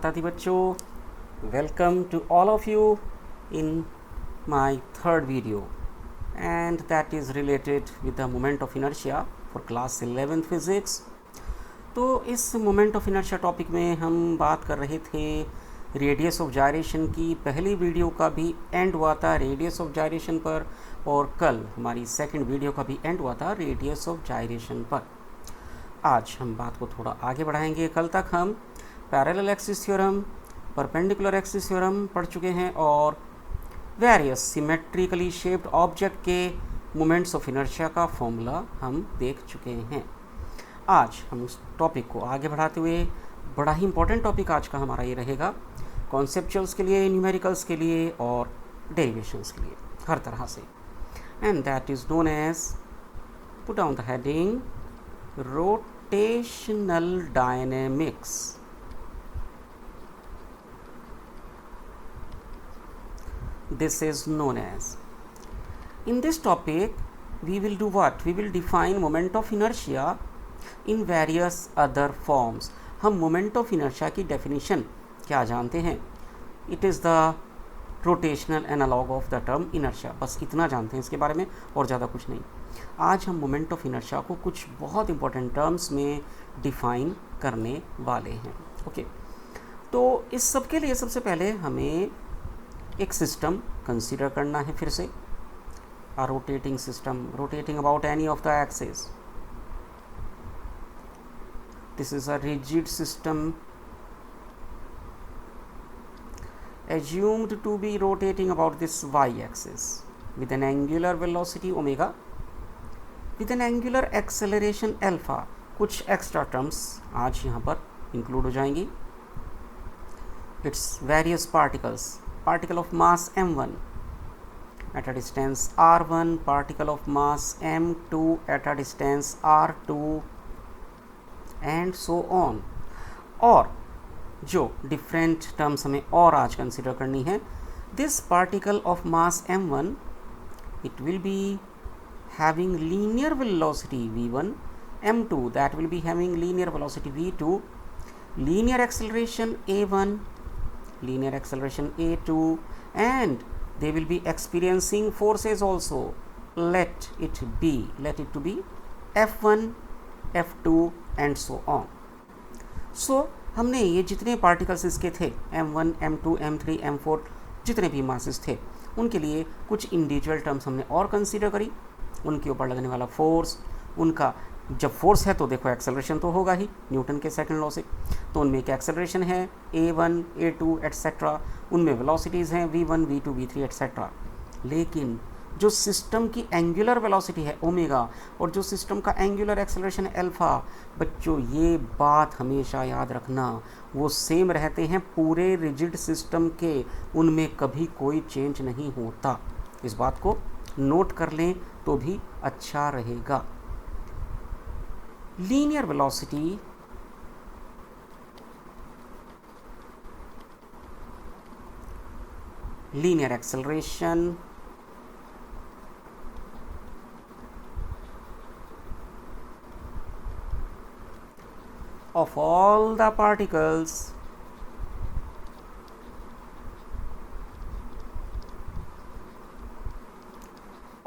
माता दी बच्चों, welcome to all of you in my third video, and that is related with the moment of inertia for class 11th physics. तो इस moment of inertia topic में हम बात कर रहे थे रेडियस ऑफ जायरेशन की। पहली वीडियो का भी एंड हुआ था रेडियस ऑफ जायरेशन पर, और कल हमारी सेकंड वीडियो का भी एंड हुआ था रेडियस ऑफ जायरेशन पर। आज हम बात को थोड़ा आगे बढ़ाएंगे। कल तक हम parallel axis theorem, perpendicular axis theorem पढ़ चुके हैं और वेरियस सिमेट्रिकली शेप्ड ऑब्जेक्ट के मोमेंट्स ऑफ इनर्शिया का फॉर्मूला हम देख चुके हैं। आज हम इस टॉपिक को आगे बढ़ाते हुए, बड़ा ही इंपॉर्टेंट टॉपिक आज का हमारा ये रहेगा कॉन्सेप्चुअल्स के लिए, न्यूमेरिकल्स के लिए और डेरिवेशंस के लिए, हर तरह से। And that is known as, put down the heading, rotational dynamics. This is known as. In this topic, we will do what? We will define moment of inertia in various other forms. हम moment of inertia की definition क्या जानते हैं? It is the rotational analog of the term inertia. बस इतना जानते हैं इसके बारे में और ज़्यादा कुछ नहीं। आज हम मोमेंट ऑफ इनर्शिया को कुछ बहुत इंपॉर्टेंट टर्म्स में डिफाइन करने वाले हैं। ओके, तो इस सब के लिए सबसे पहले हमें एक सिस्टम कंसीडर करना है। फिर से a rotating system rotating about any of the axes. This is a rigid system assumed to be rotating about this y-axis with an angular velocity omega, with an angular acceleration alpha. कुछ extra terms आज यहाँ पर include हो जाएंगी। Its various particles, particle of mass m1 at a distance r1, particle of mass m2 at a distance r2 and so on. और जो different terms हमें और आज कंसिडर करनी है, this particle of mass m1, it will be having linear velocity v1, m2 that will be having linear velocity v2, linear acceleration a1, linear acceleration a2, and they will be experiencing forces also. Let it to be f1, f2 and so on. So हमने ये जितने particles इसके थे m1, m2, m3, m4, जितने भी masses थे, उनके लिए कुछ इंडिविजुअल टर्म्स हमने और कंसीडर करी। उनके ऊपर लगने वाला फोर्स, उनका जब फोर्स है तो देखो एक्सेलरेशन तो होगा ही न्यूटन के सेकंड लॉ से, तो उनमें एक एक्सेलरेशन है a1, a2 एट्सेट्रा, उनमें वेलोसिटीज़ हैं v1, v2, v3 एट्सेट्रा। लेकिन जो सिस्टम की एंगुलर वेलोसिटी है ओमेगा और जो सिस्टम का एंगुलर एक्सेलरेशन है अल्फ़ा, बच्चों ये बात हमेशा याद रखना, वो सेम रहते हैं पूरे रिजिड सिस्टम के, उनमें कभी कोई चेंज नहीं होता। इस बात को नोट कर लें तो भी अच्छा रहेगा। Linear velocity linear acceleration of all the particles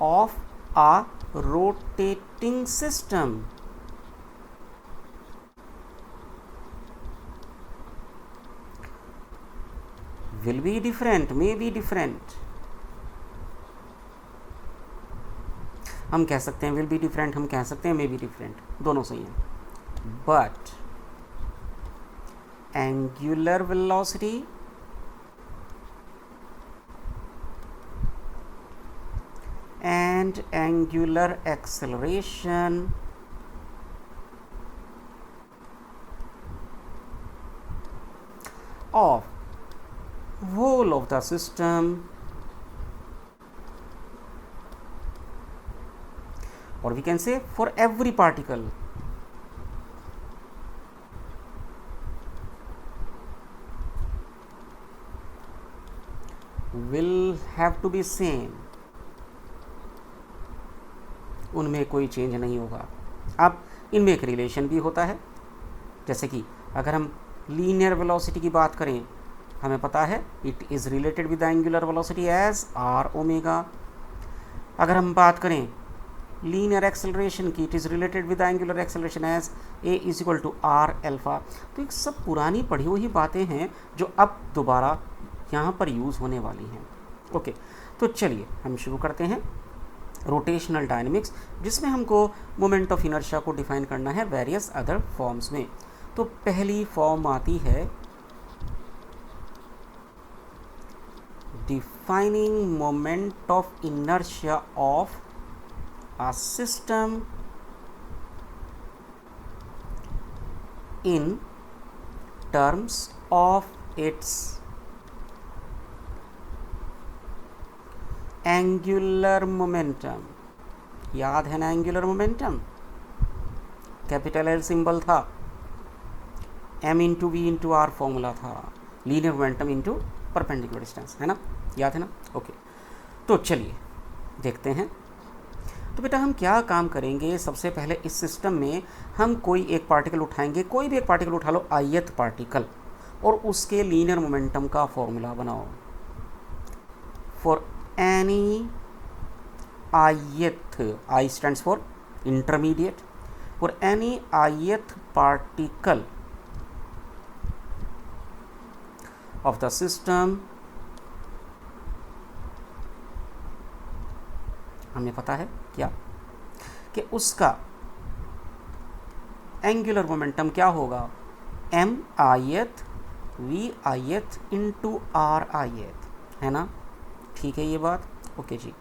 of a rotating system will be different, may be different. हम कह सकते हैं will be different, हम कह सकते हैं may be different, दोनों सही हैं। but angular velocity and angular acceleration of whole of the system, or we can say for every particle, will have to be same. उनमें कोई चेंज नहीं होगा। अब इनमें एक रिलेशन भी होता है, जैसे कि अगर हम लीनियर वेलोसिटी की बात करें, हमें पता है it is related with the angular velocity as r omega. अगर हम बात करें लीनियर एक्सेलरेशन की, it is related with the angular acceleration as a is equal to r alpha. तो एक सब पुरानी पढ़ी हुई बातें हैं जो अब दोबारा यहाँ पर यूज़ होने वाली हैं। ओके, तो चलिए हम शुरू करते हैं रोटेशनल डायनेमिक्स, जिसमें हमको मोमेंट ऑफ इनर्शिया को डिफाइन करना है वेरियस अदर फॉर्म्स में। तो पहली फॉर्म आती है defining moment of inertia of a system in terms of its angular momentum। याद है ना angular momentum, capital L symbol था, m into v into r formula था, linear momentum into perpendicular distance, है ना, याद है ना। ओके, तो चलिए देखते हैं। तो बेटा हम क्या काम करेंगे, सबसे पहले इस सिस्टम में हम कोई एक पार्टिकल उठाएंगे, कोई भी एक पार्टिकल उठा लो, ith पार्टिकल, और उसके लीनियर मोमेंटम का फॉर्मूला बनाओ। For any ith, I stands for intermediate, for any ith particle of the system, हमें पता है क्या कि उसका एंगुलर मोमेंटम क्या होगा, m ith v ith into r ith, है ना, ठीक है ये बात। ओके जी,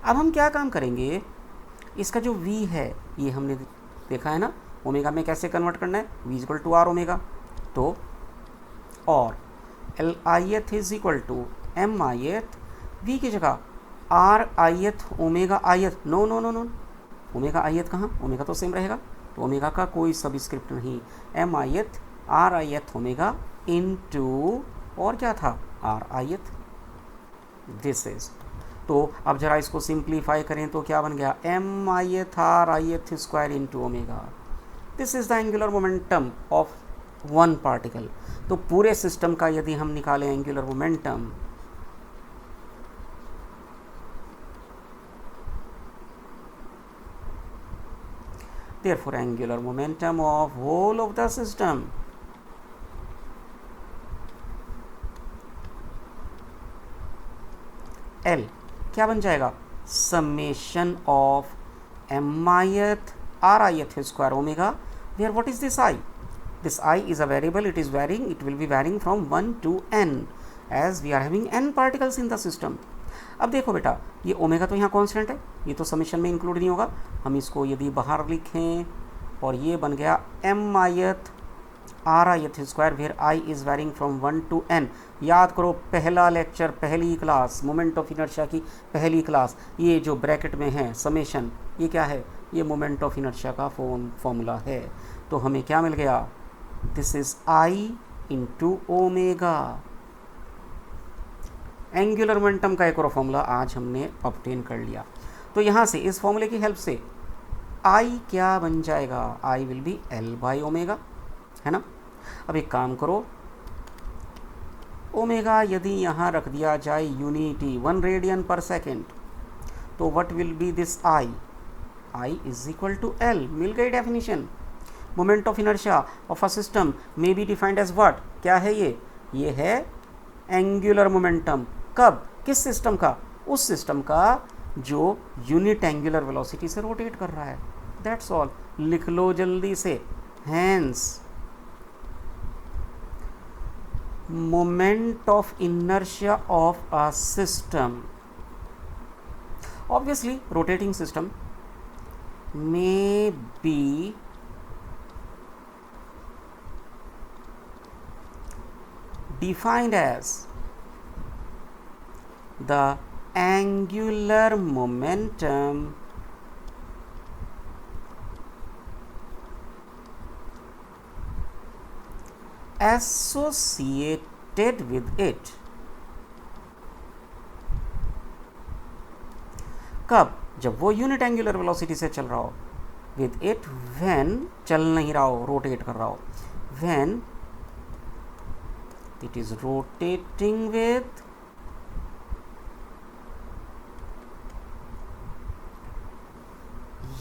अब हम क्या काम करेंगे, इसका जो v है ये हमने देखा है ना, ओमेगा में कैसे कन्वर्ट करना है, v is equal to r omega, तो और l ith is equal to m ith, v की जगह r ith omega ith, no no no no, omega ith कहाँ, ओमेगा तो सेम रहेगा, तो ओमेगा का कोई सबस्क्रिप्ट नहीं, m ith r ith omega into और क्या था आर ith, दिस इज। तो अब जरा इसको सिंप्लीफाई करें तो क्या बन गया, m ith r ith square into omega, this is the angular momentum of one particle. तो पूरे सिस्टम का यदि हम निकालें angular momentum, therefore angular momentum of whole of the system L क्या बन जाएगा, summation of m ith r ith square omega, where what is this I? This I is a variable, it is varying, it will be varying from 1 to n as we are having n particles in the system। अब देखो बेटा, ये omega तो यहाँ constant है, ये तो summation में इंक्लूड नहीं होगा, हम इसको यदि बाहर लिखें और ये बन गया m ith r ith square, where I is varying from 1 to n। याद करो पहला लेक्चर, पहली क्लास, मोमेंट ऑफ इनर्शिया की पहली क्लास, ये जो ब्रैकेट में है समेशन, ये क्या है, ये मोमेंट ऑफ इनर्शिया का फॉर्मूला है। तो हमें क्या मिल गया, this is I into omega. Angular momentum का एक और फॉर्मूला आज हमने ऑब्टेन कर लिया। तो यहाँ से इस फॉर्मूले की हेल्प से I क्या बन जाएगा, I will be L by omega, है ना। अब एक काम करो, ओमेगा यदि यहाँ रख दिया जाए यूनिटी 1 रेडियन पर सेकेंड, तो what will be this I is equal to L। मिल गई definition. Moment of inertia of a system may be defined as what, क्या है ये है एंगुलर मोमेंटम। कब, किस सिस्टम का, उस सिस्टम का जो यूनिट एंगुलर वेलोसिटी से रोटेट कर रहा है, दैट्स ऑल। लिख लो जल्दी से, hence moment of inertia of a system, obviously rotating system may be defined as the angular momentum associated with it। कब, जब वो यूनिट एंगुलर वेलोसिटी से चल रहा हो, विद इट व्हेन चल नहीं रहा हो, रोटेट कर रहा हो, when it is rotating with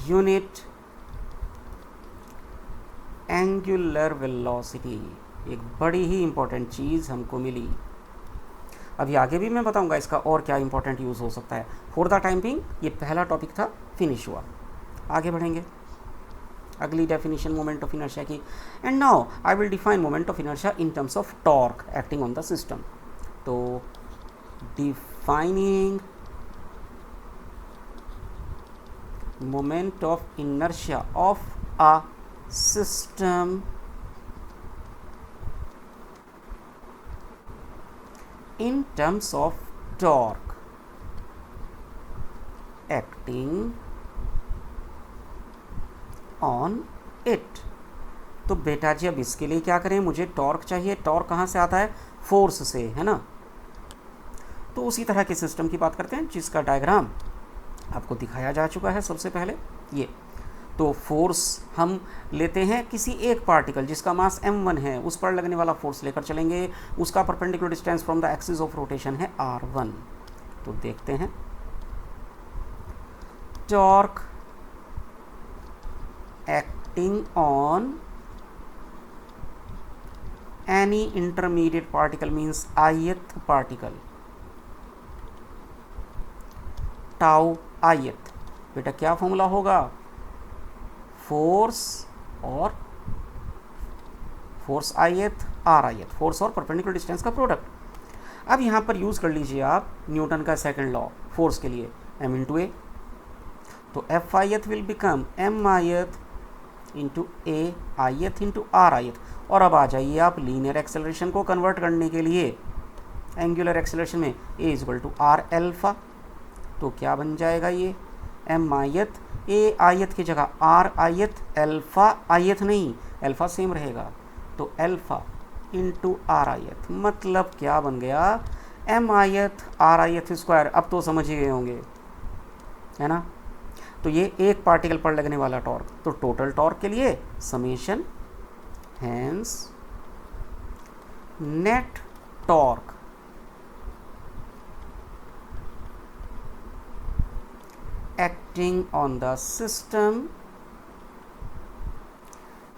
unit angular velocity. एक बड़ी ही इंपॉर्टेंट चीज़ हमको मिली। अभी आगे भी मैं बताऊंगा इसका और क्या इंपॉर्टेंट यूज़ हो सकता है। फॉर द टाइम बिंग ये पहला टॉपिक था, फिनिश हुआ। आगे बढ़ेंगे अगली डेफिनेशन मोमेंट ऑफ इनर्शिया की। And now I will define moment of inertia in terms of torque acting on the system. तो defining moment of inertia of a system in terms of torque acting on it। तो बेटा जी अब इसके लिए क्या करें, मुझे टॉर्क चाहिए। टॉर्क कहाँ से आता है, फोर्स से, है ना। तो उसी तरह के सिस्टम की बात करते हैं जिसका डायग्राम आपको दिखाया जा चुका है सबसे पहले। ये तो फोर्स हम लेते हैं किसी एक पार्टिकल जिसका मास m1 है, उस पर लगने वाला फोर्स लेकर चलेंगे। उसका perpendicular distance from the axis of rotation है r1। तो देखते हैं torque acting on any intermediate particle means ith particle, tau ith। बेटा क्या फॉर्मूला होगा, फोर्स और force ith r ith, force और परपेंडिकुलर डिस्टेंस का प्रोडक्ट। अब यहाँ पर यूज़ कर लीजिए आप न्यूटन का सेकंड लॉ फोर्स के लिए, m इंटू ए। तो F ith will become m ith into A ith into r ith। और अब आ जाइए आप लीनियर एक्सेलरेशन को कन्वर्ट करने के लिए एंगुलर एक्सेलरेशन में a equal to r alpha. तो क्या बन जाएगा ये m ith ए ith की जगह r ith, एल्फा ith नहीं, एल्फा सेम रहेगा। तो एल्फा इंटू r ith मतलब क्या बन गया, m ith r ith square. अब तो समझ ही गए होंगे, है ना। तो ये एक पार्टिकल पर लगने वाला टॉर्क। तो टोटल टॉर्क के लिए summation hence net torque acting on the system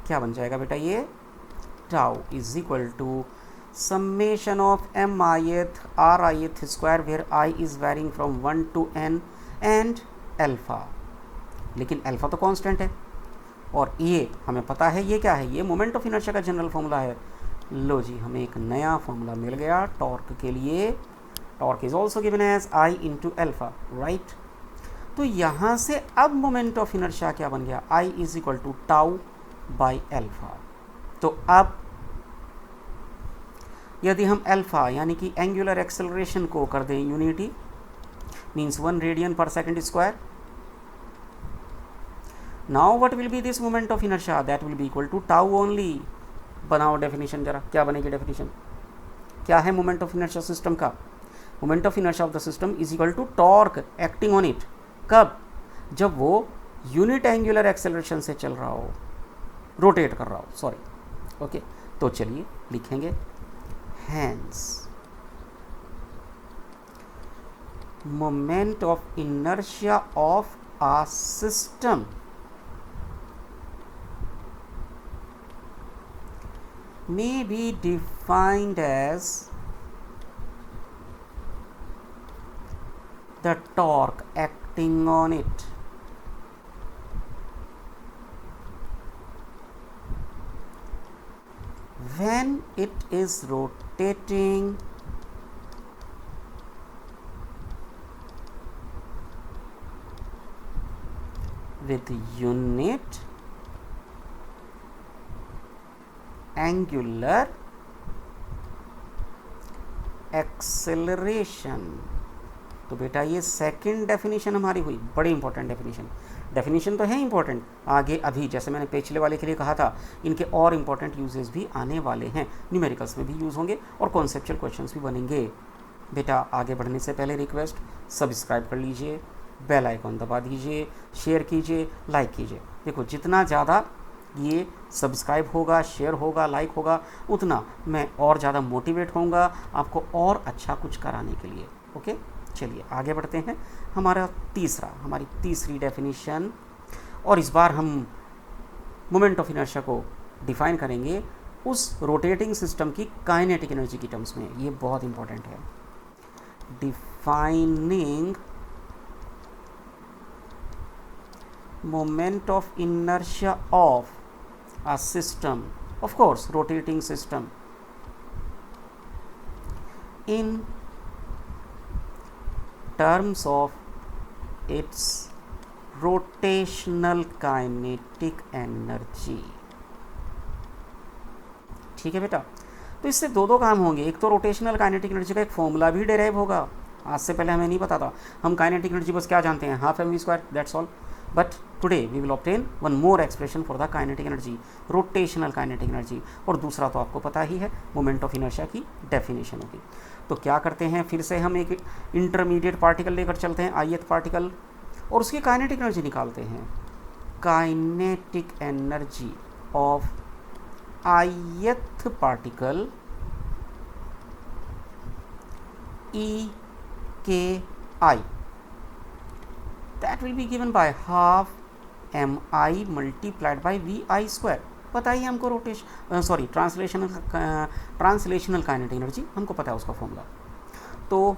क्या बन जाएगा बेटा, ये tau is equal to summation of m ith r ith square where i is varying from 1 to n and alpha. लेकिन alpha तो constant है और ये हमें पता है ये क्या है, ये मोमेंट ऑफ इनर्शिया का जनरल फॉर्मूला है। लो जी हमें एक नया फॉर्मूला मिल गया टॉर्क के लिए। Torque is also given as i into alpha, right. तो यहाँ से अब मोमेंट ऑफ इनर्शिया क्या बन गया, i is equal to tau by alpha. तो अब यदि हम एल्फा यानी कि एंगुलर एक्सेलरेशन को कर दें unity, means 1 radian per second square, now what will be this moment of inertia, that will be equal to tau only. बनाओ डेफिनेशन जरा, क्या बनेगी डेफिनेशन, क्या है मोमेंट ऑफ इनर्शिया सिस्टम का। Moment of inertia of the system is equal to torque acting on it. कब, जब वो यूनिट एंगुलर एक्सेलरेशन से चल रहा हो, रोटेट कर रहा हो, सॉरी। ओके, तो चलिए लिखेंगे hence moment of inertia of a system may be defined as the torque acting on it when it is rotating with unit angular acceleration। तो बेटा ये सेकंड डेफिनेशन हमारी हुई, बड़ी इंपॉर्टेंट डेफिनेशन। डेफिनेशन तो है इंपॉर्टेंट, आगे अभी जैसे मैंने पिछले वाले के लिए कहा था इनके और इंपॉर्टेंट यूजेस भी आने वाले हैं, न्यूमेरिकल्स में भी यूज़ होंगे और कॉन्सेप्चुअल क्वेश्चंस भी बनेंगे। बेटा आगे बढ़ने से पहले रिक्वेस्ट, सब्सक्राइब कर लीजिए, बेल आइकॉन दबा दीजिए, शेयर कीजिए, लाइक कीजिए। देखो जितना ज़्यादा ये सब्सक्राइब होगा, शेयर होगा, लाइक होगा, उतना मैं और ज़्यादा मोटिवेट होऊंगा आपको और अच्छा कुछ कराने के लिए। ओके, चलिए आगे बढ़ते हैं। हमारी तीसरी डेफिनेशन, और इस बार हम मोमेंट ऑफ इनर्शिया को डिफाइन करेंगे उस रोटेटिंग सिस्टम की काइनेटिक एनर्जी की टर्म्स में। ये बहुत इंपॉर्टेंट है। Defining moment of inertia of a system, of course rotating system, in terms of its rotational kinetic energy। ठीक है बेटा, तो इससे दो काम होंगे। एक तो रोटेशनल काइनेटिक एनर्जी का एक फॉर्मूला भी डेराइव होगा। आज से पहले हमें नहीं पता था। हम काइनेटिक एनर्जी बस क्या जानते हैं, half mv², that's all. But today we will obtain one more expression for the kinetic energy, rotational kinetic energy। और दूसरा तो आपको पता ही है, मोमेंट ऑफ इनर्शिया की डेफिनेशन होगी। तो क्या करते हैं, फिर से हम एक इंटरमीडिएट पार्टिकल लेकर चलते हैं, ith पार्टिकल, और उसकी काइनेटिक एनर्जी निकालते हैं। Kinetic energy of ith particle EKI, that will be given by half mi multiplied by vi square। पता ही हमको ट्रांसलेशनल काइनेटिक एनर्जी हमको पता है उसका फॉर्मूला। तो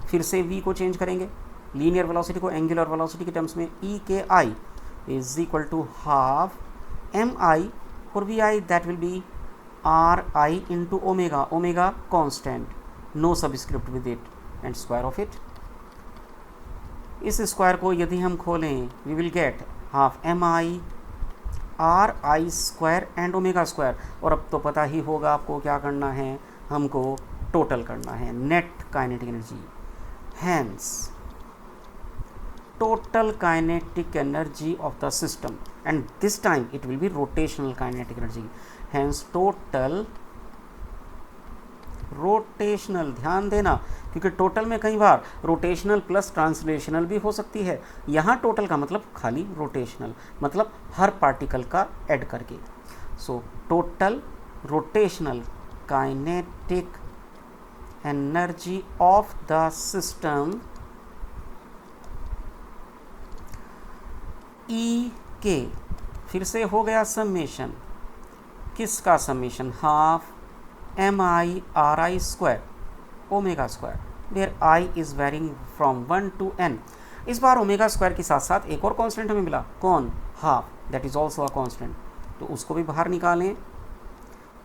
फिर से v को चेंज करेंगे, लीनियर वेलोसिटी को एंगुलर वेलोसिटी के टर्म्स में। EKI is equal to half mi for vi, that will be ri into omega, omega constant, no subscript with it, and square of it. इस square को यदि हम खोलें, we will get half mi ri square and omega square. और अब तो पता ही होगा आपको क्या करना है, हमको टोटल करना है, net kinetic energy. Hence total kinetic energy of the system, and this time it will be rotational kinetic energy. Hence total rotational, ध्यान देना, क्योंकि टोटल में कई बार रोटेशनल प्लस ट्रांसलेशनल भी हो सकती है। यहाँ टोटल का मतलब खाली रोटेशनल, मतलब हर पार्टिकल का ऐड करके। So total rotational kinetic energy of the system E K, फिर से हो गया समेशन, किसका summation, half mi ri square omega square, where i is varying from 1 to n। इस बार ओमेगा स्क्वायर के साथ साथ एक और कांस्टेंट हमें मिला, कौन, half, that is also a constant, तो उसको भी बाहर निकालें।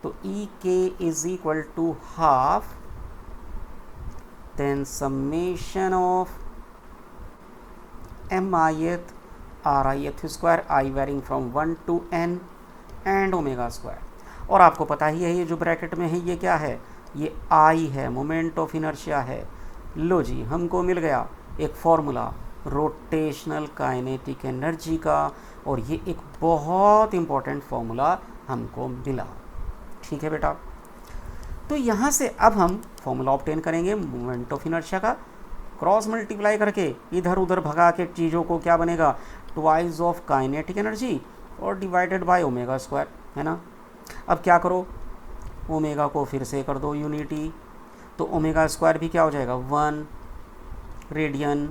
तो E K is equal to half, then summation of mi ri square, i varying from 1 to n, and omega square. और आपको पता ही है ये जो ब्रैकेट में है ये क्या है, ये आई है, मोमेंट ऑफ इनर्शिया है। लो जी, हमको मिल गया एक फॉर्मूला रोटेशनल काइनेटिक एनर्जी का, और ये एक बहुत इंपॉर्टेंट फॉर्मूला हमको मिला। ठीक है बेटा, तो यहाँ से अब हम फॉर्मूला ऑब्टेन करेंगे मोमेंट ऑफ इनर्शिया का, क्रॉस मल्टीप्लाई करके इधर उधर भगा के चीज़ों को क्या बनेगा, ट्वाइस ऑफ काइनेटिक एनर्जी और डिवाइडेड बाय ओमेगा स्क्वायर, है ना। अब क्या करो, ओमेगा को फिर से कर दो यूनिटी, तो ओमेगा स्क्वायर भी क्या हो जाएगा, 1 रेडियन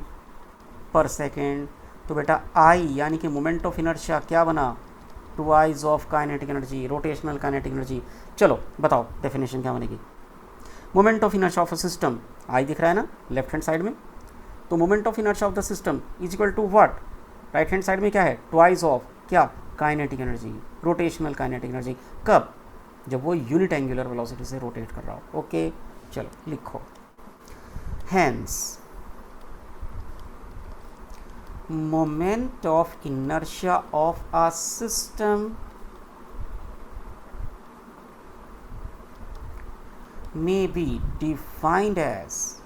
पर सेकेंड। तो बेटा आई यानी कि मोमेंट ऑफ इनर्शिया क्या बना, twice of kinetic energy, rotational kinetic energy. चलो बताओ डेफिनेशन क्या बनेगी। Moment of inertia of a system, I दिख रहा है ना लेफ्ट हैंड साइड में, तो moment of inertia of the system is equal to what, right hand side में क्या है, ट्वाइस ऑफ क्या, kinetic energy, rotational kinetic energy. कब, जब वो यूनिट एंगुलर वेलोसिटी से रोटेट कर रहा हो। ओके, चलो लिखो, hence moment of inertia of a system may be defined as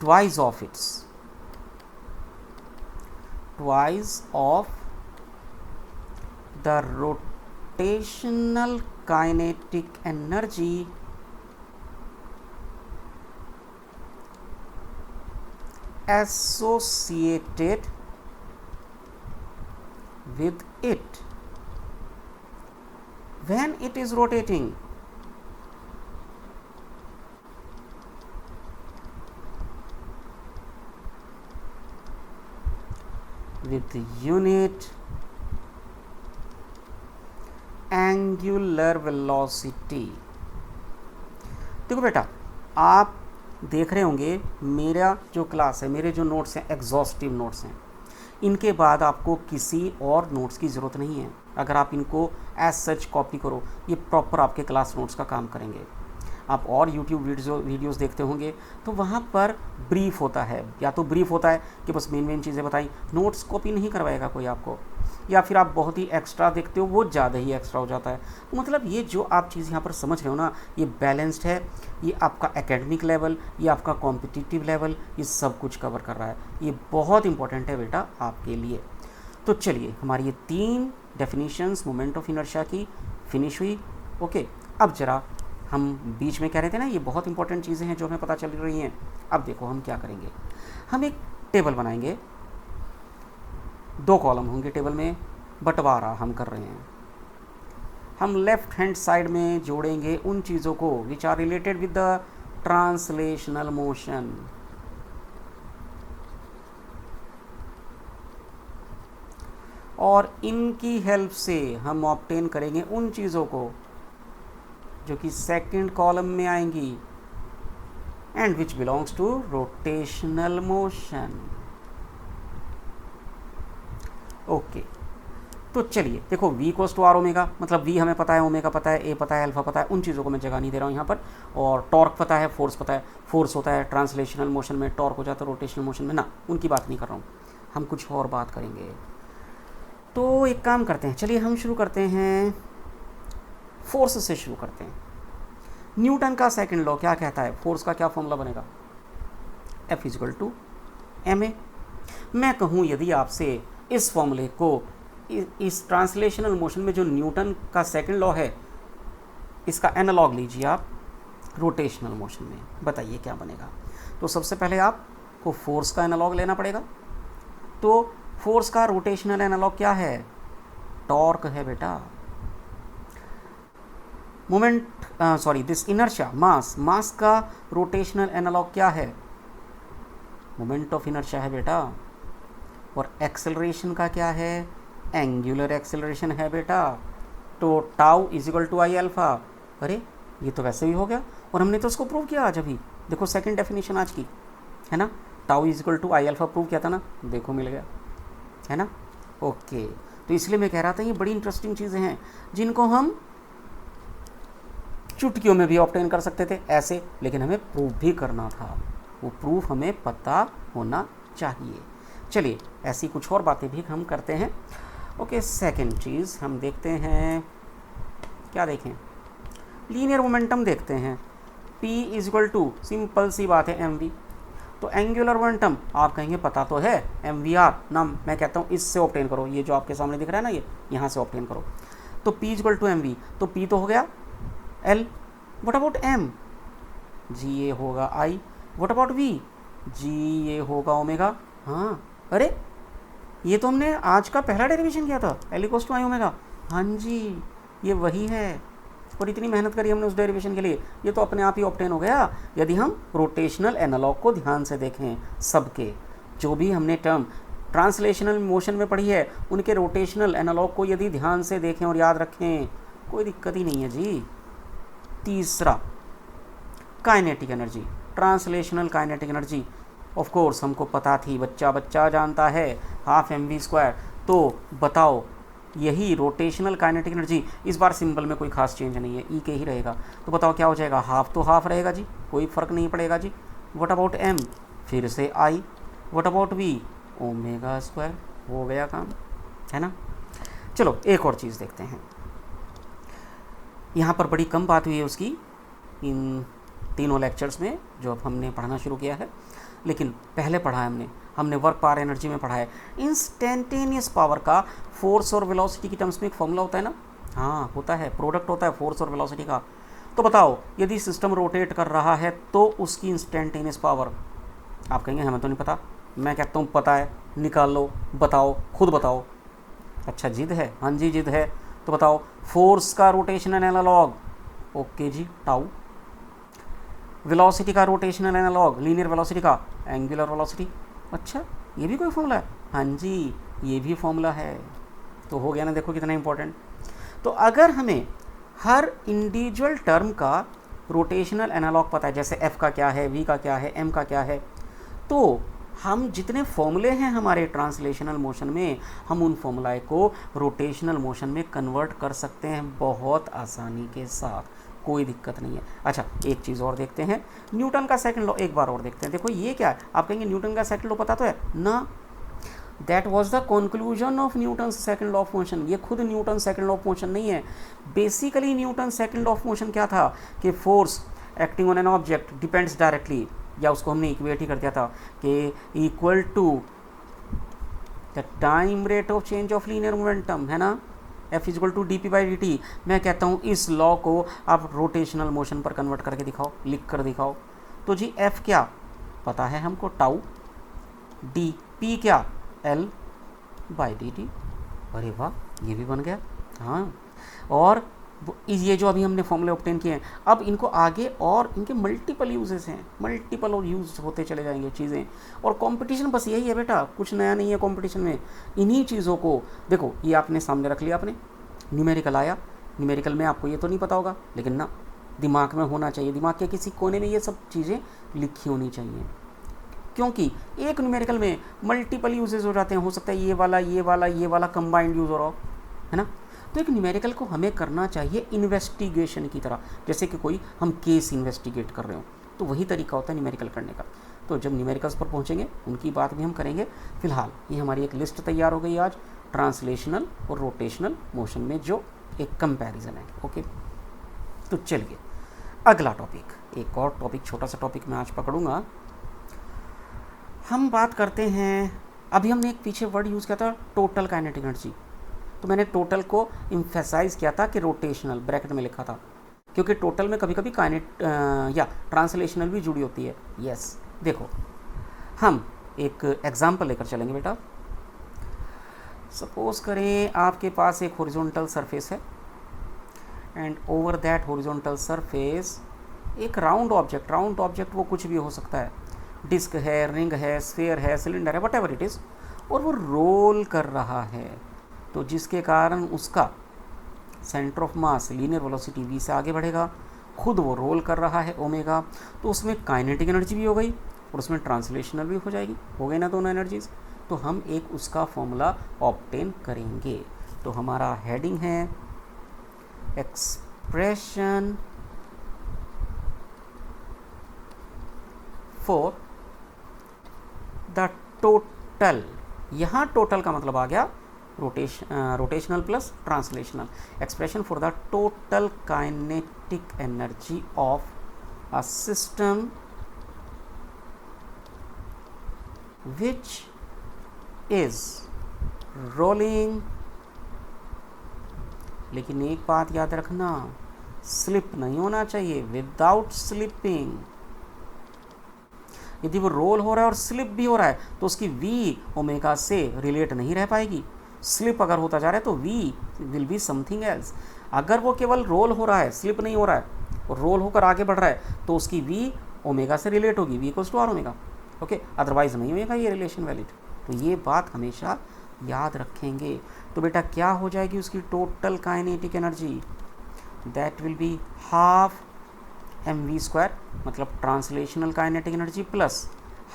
twice of the rotational kinetic energy associated with it when it is rotating. With unit angular velocity. देखो बेटा, आप देख रहे होंगे मेरा जो क्लास है, मेरे जो नोट्स हैं एग्जॉस्टिव नोट्स हैं, इनके बाद आपको किसी और नोट्स की ज़रूरत नहीं है। अगर आप इनको एज सच कॉपी करो, ये प्रॉपर आपके क्लास नोट्स का काम करेंगे। आप और यूट्यूब वीडियोस देखते होंगे तो वहाँ पर ब्रीफ होता है, या तो ब्रीफ होता है कि बस मेन चीज़ें बताई, नोट्स कॉपी नहीं करवाएगा कोई आपको, या फिर आप बहुत ही एक्स्ट्रा देखते हो, वो ज़्यादा ही एक्स्ट्रा हो जाता है। तो मतलब ये जो आप चीज़ यहाँ पर समझ रहे हो ना, ये बैलेंस्ड है, ये आपका एकेडमिक लेवल, ये आपका कॉम्पिटिटिव लेवल, ये सब कुछ कवर कर रहा है। ये बहुत इंपॉर्टेंट है बेटा आपके लिए। तो चलिए, हमारी ये 3 डेफिनेशंस मोमेंट ऑफ इनर्शिया की फिनिश हुई। ओके, अब जरा हम बीच में कह रहे थे ना, ये बहुत इंपॉर्टेंट चीज़ें हैं जो हमें पता चल रही हैं। अब देखो हम क्या करेंगे, हम एक टेबल बनाएंगे, 2 कॉलम होंगे टेबल में, बंटवारा हम कर रहे हैं। हम लेफ्ट हैंड साइड में जोड़ेंगे उन चीज़ों को which are related with the translational motion. और इनकी हेल्प से हम ऑब्टेन करेंगे उन चीज़ों को जो कि सेकंड कॉलम में आएंगी, and which belongs to rotational motion. Okay, तो चलिए देखो, v equals to r omega, मतलब v हमें पता है, ओमेगा पता है, a पता है, अल्फा पता है, उन चीज़ों को मैं जगह नहीं दे रहा हूँ यहाँ पर। और टॉर्क पता है, फोर्स पता है, फोर्स होता है ट्रांसलेशनल मोशन में, टॉर्क हो जाता है रोटेशनल मोशन में ना, उनकी बात नहीं कर रहा हूँ, हम कुछ और बात करेंगे। तो एक काम करते हैं, चलिए हम शुरू करते हैं, फोर्स से शुरू करते हैं। न्यूटन का सेकंड लॉ क्या कहता है, फोर्स का क्या फॉर्मूला बनेगा, F इक्वल टू ma। मैं कहूँ यदि आपसे इस फॉर्मूले को इस ट्रांसलेशनल मोशन में जो न्यूटन का सेकंड लॉ है, इसका एनालॉग लीजिए आप रोटेशनल मोशन में, बताइए क्या बनेगा। तो सबसे पहले आपको फोर्स का एनालॉग लेना पड़ेगा। तो फोर्स का रोटेशनल एनालॉग क्या है, टॉर्क है बेटा। मोमेंट दिस इनर्शिया, मास का रोटेशनल एनालॉग क्या है, मोमेंट ऑफ इनर्शिया है बेटा। और एक्सेलरेशन का क्या है, एंगुलर एक्सेलरेशन है बेटा। तो tau is equal to I alpha. अरे ये तो वैसे ही हो गया, और हमने तो उसको प्रूव किया आज अभी, देखो सेकंड डेफिनेशन आज की है ना, tau is equal to I alpha prove किया था ना, देखो मिल गया है ना। ओके, तो इसलिए मैं कह रहा था ये बड़ी इंटरेस्टिंग चीज़ें हैं जिनको हम चुटकियों में भी ऑब्टेन कर सकते थे ऐसे, लेकिन हमें प्रूव भी करना था, वो प्रूफ हमें पता होना चाहिए। चलिए ऐसी कुछ और बातें भी हम करते हैं। ओके, सेकंड चीज़ हम देखते हैं, क्या देखें, लीनियर मोमेंटम देखते हैं। P is equal to, simple सी बात है, mv। तो एंगुलर मोमेंटम आप कहेंगे पता तो है, mvr ना, मैं कहता हूँ इससे ऑब्टेन करो, ये जो आपके सामने दिख रहा है ना, ये यहाँ से ऑब्टेन करो। तो P is equal to mv, तो P तो हो गया L, व्हाट अबाउट m, जी ये होगा I, व्हाट अबाउट v, जी ये होगा ओमेगा। हाँ, अरे ये तो हमने आज का पहला डेरिवेशन किया था, L equals to I omega. हाँ जी, ये वही है, और इतनी मेहनत करी हमने उस डेरिवेशन के लिए, ये तो अपने आप ही ऑब्टेन हो गया यदि हम रोटेशनल एनालॉग को ध्यान से देखें। सबके जो भी हमने टर्म ट्रांसलेशनल मोशन में पढ़ी है, उनके रोटेशनल एनालॉग को यदि ध्यान से देखें और याद रखें, कोई दिक्कत ही नहीं है जी। तीसरा, kinetic energy, translational kinetic energy, of course हमको पता थी, बच्चा जानता है, हाफ mv²। तो बताओ, यही रोटेशनल काइनेटिक एनर्जी, इस बार सिंबल में कोई खास चेंज नहीं है, ई के ही रहेगा। तो बताओ क्या हो जाएगा, हाफ तो हाफ रहेगा जी, कोई फ़र्क नहीं पड़ेगा जी। व्हाट अबाउट m, फिर से आई, व्हाट अबाउट v, ओमेगा², हो गया काम, है ना। चलो एक और चीज़ देखते हैं, यहाँ पर बड़ी कम बात हुई है उसकी इन तीनों लेक्चर्स में जो अब हमने पढ़ना शुरू किया है, लेकिन पहले पढ़ा है हमने वर्क पावर एनर्जी में पढ़ा है। इंस्टेंटेनियस पावर का फोर्स और वेलोसिटी की टर्म्स में एक फॉर्मूला होता है ना, हाँ होता है, प्रोडक्ट होता है फोर्स और वेलोसिटी का। तो बताओ, यदि सिस्टम रोटेट कर रहा है तो उसकी इंस्टेंटेनियस पावर, आप कहेंगे हमें तो नहीं पता, मैं कहता हूँ पता है, निकाल लो, बताओ, खुद बताओ। अच्छा जिद है, हाँ जी जिद है। तो बताओ फोर्स का रोटेशनल एनालॉग, ओके जी टाउ। वेलोसिटी का रोटेशनल एनालॉग, लीनियर वेलोसिटी का एंगुलर वेलोसिटी। अच्छा ये भी कोई फॉर्मूला है, हाँ जी ये भी फॉर्मूला है। तो हो गया ना, देखो कितना इंपॉर्टेंट। तो अगर हमें हर इंडिविजुअल टर्म का रोटेशनल एनालॉग पता है, जैसे एफ का क्या है, वी का क्या है, एम का क्या है, तो हम जितने फॉर्मूले हैं हमारे ट्रांसलेशनल मोशन में, हम उन फॉर्मूलाए को रोटेशनल मोशन में कन्वर्ट कर सकते हैं बहुत आसानी के साथ, कोई दिक्कत नहीं है। अच्छा एक चीज़ और देखते हैं, न्यूटन का सेकंड लॉ एक बार और देखते हैं। देखो ये क्या है, आप कहेंगे न्यूटन का सेकंड लॉ पता तो है ना, that was the conclusion of Newton second law of motion. ये खुद Newton second law of motion नहीं है, basically Newton second law of motion क्या था कि force acting on an object depends directly, या उसको हमने इक्वेट ही कर दिया था कि equal to the time rate of change of linear momentum, है ना, F is equal to d p by d t. मैं कहता हूँ इस लॉ को आप रोटेशनल मोशन पर कन्वर्ट करके दिखाओ, लिख कर दिखाओ। तो जी F क्या पता है हमको, टाउ, डी पी क्या L बाई डी टी। अरे वाह ये भी बन गया, हाँ। और ये जो अभी हमने फॉर्मूले ऑब्टेन किए हैं, अब इनको आगे और इनके मल्टीपल यूजेस हैं, मल्टीपल और यूज होते चले जाएंगे चीज़ें। और कंपटीशन बस यही है बेटा, कुछ नया नहीं है कंपटीशन में। इन्हीं चीज़ों को देखो, ये आपने सामने रख लिया, आपने न्यूमेरिकल आया, न्यूमेरिकल में आपको ये तो नहीं पता होगा, लेकिन ना दिमाग में होना चाहिए, दिमाग के किसी कोने में ये सब चीज़ें लिखी होनी चाहिए, क्योंकि एक न्यूमेरिकल में मल्टीपल यूजेस हो जाते हैं। हो सकता है ये वाला ये वाला ये वाला कंबाइंड यूज हो रहा हो, है ना। तो एक न्यूमेरिकल को हमें करना चाहिए इन्वेस्टिगेशन की तरह, जैसे कि कोई हम केस इन्वेस्टिगेट कर रहे हो, तो वही तरीका होता है न्यूमेरिकल करने का। तो जब न्यूमेरिकल्स पर पहुंचेंगे उनकी बात भी हम करेंगे। फिलहाल ये हमारी एक लिस्ट तैयार हो गई आज ट्रांसलेशनल और रोटेशनल मोशन में जो एक कंपैरिजन है। ओके, तो चलिए अगला टॉपिक, एक और टॉपिक, छोटा सा टॉपिक मैं आज पकड़ूंगा। हम बात करते हैं, अभी हमने एक पीछे वर्ड यूज़ किया था टोटल काइनेटिक एनर्जी, तो मैंने टोटल को इम्फेसाइज किया था कि रोटेशनल ब्रैकेट में लिखा था, क्योंकि टोटल में कभी कभी काइनेट या ट्रांसलेशनल भी जुड़ी होती है। यस देखो हम एक एग्जांपल लेकर चलेंगे बेटा। सपोज करें आपके पास एक हॉरिजॉन्टल सरफेस है and over that horizontal surface एक राउंड ऑब्जेक्ट वो कुछ भी हो सकता है, डिस्क है, रिंग है, स्फीयर है, सिलेंडर है, व्हाटएवर इट इज़, और वो रोल कर रहा है, तो जिसके कारण उसका centre of mass linear velocity v से आगे बढ़ेगा, खुद वो रोल कर रहा है ओमेगा, तो उसमें काइनेटिक एनर्जी भी हो गई और उसमें ट्रांसलेशनल भी हो जाएगी, हो गई ना दोनों एनर्जीज। तो हम एक उसका फॉर्मूला ऑब्टेन करेंगे। तो हमारा हेडिंग है एक्सप्रेशन फॉर द टोटल, यहाँ टोटल का मतलब आ गया rotational plus translational, expression for the total kinetic energy of a system which is rolling, लेकिन एक बात याद रखना, स्लिप नहीं होना चाहिए, विदाउट स्लिपिंग। यदि वो रोल हो रहा है और स्लिप भी हो रहा है तो उसकी वी ओमेगा से रिलेट नहीं रह पाएगी। स्लिप अगर होता जा रहा है तो v will be something else. अगर वो केवल रोल हो रहा है, स्लिप नहीं हो रहा है और रोल होकर आगे बढ़ रहा है, तो उसकी वी ओमेगा से रिलेट होगी, v equals to r omega. Okay, otherwise नहीं होगा ये रिलेशन वैलिड। तो ये बात हमेशा याद रखेंगे। तो बेटा क्या हो जाएगी उसकी total kinetic energy, that will be half mv², मतलब translational kinetic energy plus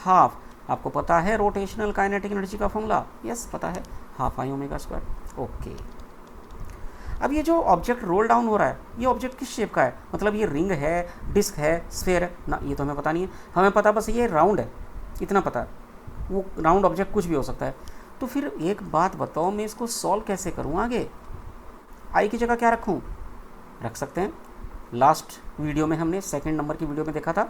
half, आपको पता है रोटेशनल काइनेटिक एनर्जी का फॉर्मूला, यस पता है, half I omega square. Okay, अब ये जो ऑब्जेक्ट रोल डाउन हो रहा है, ये ऑब्जेक्ट किस शेप का है, मतलब ये रिंग है, डिस्क है, स्फीयर है ना, ये तो हमें पता नहीं है। हमें पता बस ये राउंड है, इतना पता है। वो राउंड ऑब्जेक्ट कुछ भी हो सकता है। तो फिर एक बात बताओ, मैं इसको सॉल्व कैसे करूँ आगे? आई की जगह क्या रखूँ? रख सकते हैं, लास्ट वीडियो में हमने सेकंड नंबर की वीडियो में देखा था,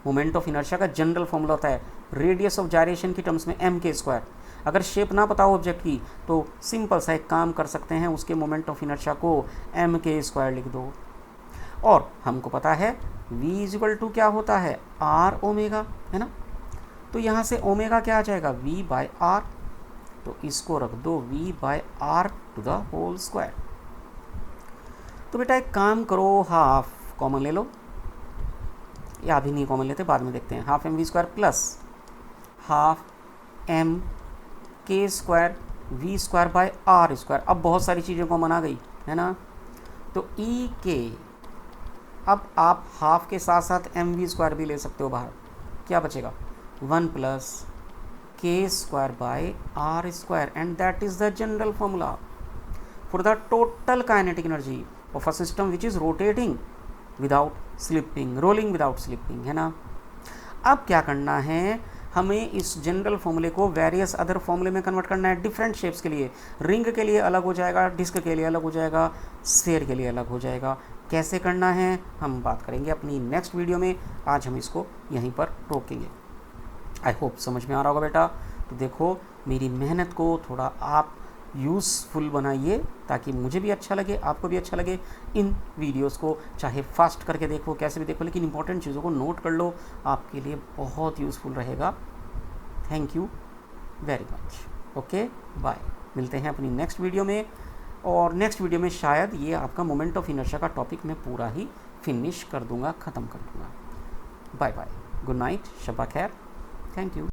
मोमेंट ऑफ इनर्शिया का जनरल फॉर्मूला होता है रेडियस ऑफ जायरेशन की टर्म्स में m²। अगर शेप ना पता हो ऑब्जेक्ट की तो सिंपल सा एक काम कर सकते हैं, उसके मोमेंट ऑफ इनर्शिया को m² लिख दो। और हमको पता है v इक्वल टू क्या होता है, r ओमेगा, है ना। तो यहाँ से ओमेगा क्या आ जाएगा, v/r। तो इसको रख दो v by r to the whole square. तो बेटा एक काम करो, हाफ कॉमन ले लो, या अभी नहीं कॉमन लेते, बाद में देखते हैं। Half m v square plus half m k square v square by r square. अब बहुत सारी चीज़ें कॉमन आ गई है ना, तो ई के, अब आप हाफ के साथ साथ एम वी स्क्वायर भी ले सकते हो बाहर, क्या बचेगा 1 plus k square by r square, and that is the general formula for the total kinetic energy of a system which is rotating without slipping, rolling without slipping, है ना। अब क्या करना है, हमें इस जनरल फॉर्मूले को वेरियस अदर फॉर्मूले में कन्वर्ट करना है डिफरेंट शेप्स के लिए। रिंग के लिए अलग हो जाएगा, डिस्क के लिए अलग हो जाएगा, स्फीयर के लिए अलग हो जाएगा। कैसे करना है हम बात करेंगे अपनी नेक्स्ट वीडियो में, आज हम इसको यहीं पर रोकेंगे। आई होप समझ में आ रहा होगा बेटा। तो देखो मेरी मेहनत को थोड़ा आप यूज़फुल बनाइए ताकि मुझे भी अच्छा लगे, आपको भी अच्छा लगे। इन वीडियोस को चाहे फास्ट करके देखो, कैसे भी देखो, लेकिन इंपॉर्टेंट चीज़ों को नोट कर लो, आपके लिए बहुत यूज़फुल रहेगा। Thank you very much. Okay bye, मिलते हैं अपनी नेक्स्ट वीडियो में, और नेक्स्ट वीडियो में शायद ये आपका मोमेंट ऑफ इनर्शिया का टॉपिक मैं पूरा ही फिनिश कर दूंगा, ख़त्म कर दूंगा। बाय बाय, गुड नाइट, शब्बा खैर, थैंक यू।